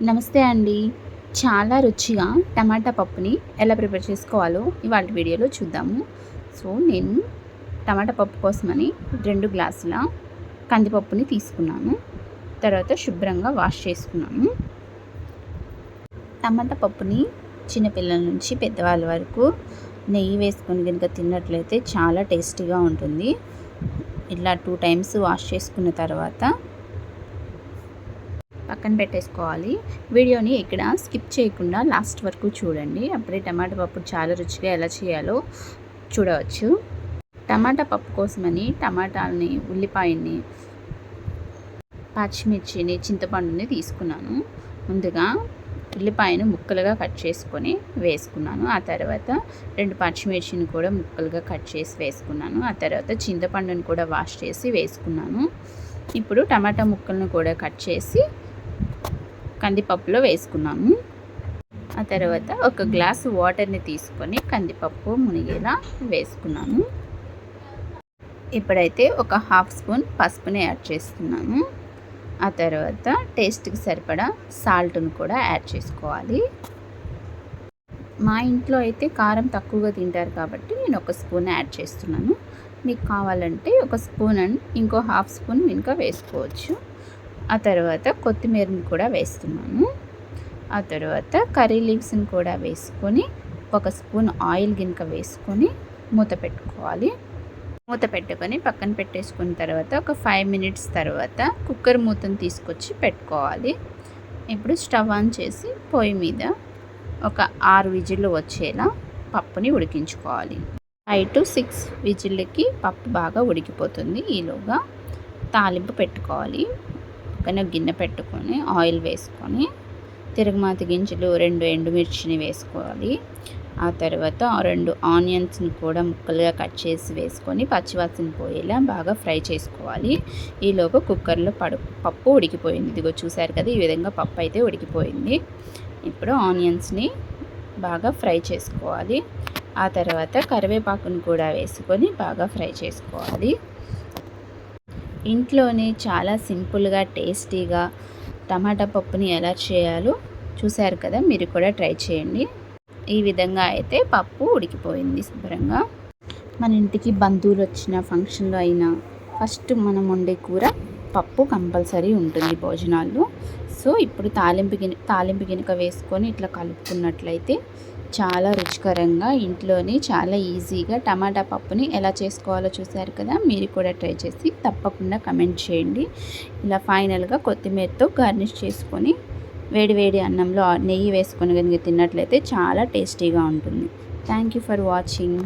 నమస్తే అండి. చాలా రుచిగా టమాటా పప్పుని ఎలా ప్రిపేర్ చేసుకోవాలో ఇవాళ వీడియోలో చూద్దాము. నేను టమాటా పప్పు కోసమని 2 గ్లాసుల కందిపప్పుని తీసుకున్నాను. తర్వాత శుభ్రంగా వాష్ చేసుకున్నాను. టమాటా పప్పుని చిన్నపిల్లల నుంచి పెద్దవాళ్ళ వరకు నెయ్యి వేసుకొని కనుక తిన్నట్లయితే చాలా టేస్టీగా ఉంటుంది. ఇలా 2 టైమ్స్ వాష్ చేసుకున్న తర్వాత పక్కన పెట్టేసుకోవాలి. వీడియోని ఇక్కడ స్కిప్ చేయకుండా లాస్ట్ వరకు చూడండి. అప్పుడే టమాటా పప్పు చాలా రుచిగా ఎలా చేయాలో చూడవచ్చు. టమాటా పప్పు కోసమని టమాటాలని, ఉల్లిపాయని, పచ్చిమిర్చిని, చింతపండుని తీసుకున్నాను. ముందుగా ఉల్లిపాయను ముక్కలుగా కట్ చేసుకొని వేసుకున్నాను. ఆ తర్వాత 2 పచ్చిమిర్చిని కూడా ముక్కలుగా కట్ చేసి వేసుకున్నాను. ఆ తర్వాత చింతపండుని కూడా వాష్ చేసి వేసుకున్నాను. ఇప్పుడు టమాటా ముక్కలను కూడా కట్ చేసి కందిపప్పులో వేసుకున్నాము. ఆ తర్వాత 1 గ్లాసు వాటర్ని తీసుకొని కందిపప్పు మునిగేలా వేసుకున్నాను. ఇప్పుడైతే 1 హాఫ్ స్పూన్ పసుపుని యాడ్ చేస్తున్నాను. ఆ తర్వాత టేస్ట్కి సరిపడా సాల్ట్ను కూడా యాడ్ చేసుకోవాలి. మా ఇంట్లో అయితే కారం తక్కువగా తింటారు కాబట్టి నేను 1 స్పూన్ యాడ్ చేస్తున్నాను. మీకు కావాలంటే 1 స్పూన్ అండ్ ఇంకో హాఫ్ స్పూన్ ఇంకా వేసుకోవచ్చు. ఆ తర్వాత కొత్తిమీరని కూడా వేస్తున్నాను. ఆ తర్వాత కర్రీ లీవ్స్ని కూడా వేసుకొని 1 స్పూన్ ఆయిల్ గినుక వేసుకొని మూత పెట్టుకోవాలి. మూత పెట్టుకొని పక్కన పెట్టేసుకున్న తర్వాత ఒక 5 మినిట్స్ తర్వాత కుక్కర్ మూతను తీసుకొచ్చి పెట్టుకోవాలి. ఇప్పుడు స్టవ్ ఆన్ చేసి పొయ్యి మీద ఒక 6 విజిల్లు వచ్చేలా పప్పుని ఉడికించుకోవాలి. 5 to 6 విజిల్లకి పప్పు బాగా ఉడికిపోతుంది. ఈలోగా తాలింపు పెట్టుకోవాలి. పక్కన గిన్నె పెట్టుకొని ఆయిల్ వేసుకొని తిరగమాత గింజలు 2 ఎండుమిర్చిని వేసుకోవాలి. ఆ తర్వాత 2 ఆనియన్స్ని కూడా ముక్కలుగా కట్ చేసి వేసుకొని పచ్చివాసన పోయేలా బాగా ఫ్రై చేసుకోవాలి. ఈలోగా కుక్కర్లో పప్పు ఉడికిపోయింది. ఇదిగో చూసారు కదా, ఈ విధంగా పప్పు అయితే ఉడికిపోయింది. ఇప్పుడు ఆనియన్స్ని బాగా ఫ్రై చేసుకోవాలి. ఆ తర్వాత కరివేపాకును కూడా వేసుకొని బాగా ఫ్రై చేసుకోవాలి. ఇంట్లోనే చాలా సింపుల్గా టేస్టీగా టమాటా పప్పుని ఎలా చేయాలో చూశారు కదా, మీరు కూడా ట్రై చేయండి. ఈ విధంగా అయితే పప్పు ఉడికిపోయింది శుభ్రంగా. మన ఇంటికి బంధువులు వచ్చిన ఫంక్షన్లో అయినా ఫస్ట్ మనం వండే కూర పప్పు కంపల్సరీ ఉంటుంది భోజనాల్లో. ఇప్పుడు తాలింపు గినుక వేసుకొని ఇట్లా కలుపుకున్నట్లయితే చాలా రుచికరంగా ఇంట్లోనే చాలా ఈజీగా టమాటా పప్పుని ఎలా చేసుకోవాలో చూశారు కదా, మీరు కూడా ట్రై చేసి తప్పకుండా కమెంట్ చేయండి. ఇలా ఫైనల్గా కొత్తిమీరతో గార్నిష్ చేసుకొని వేడి అన్నంలో నెయ్యి వేసుకొని కనుక తిన్నట్లయితే చాలా టేస్టీగా ఉంటుంది. Thank you for watching.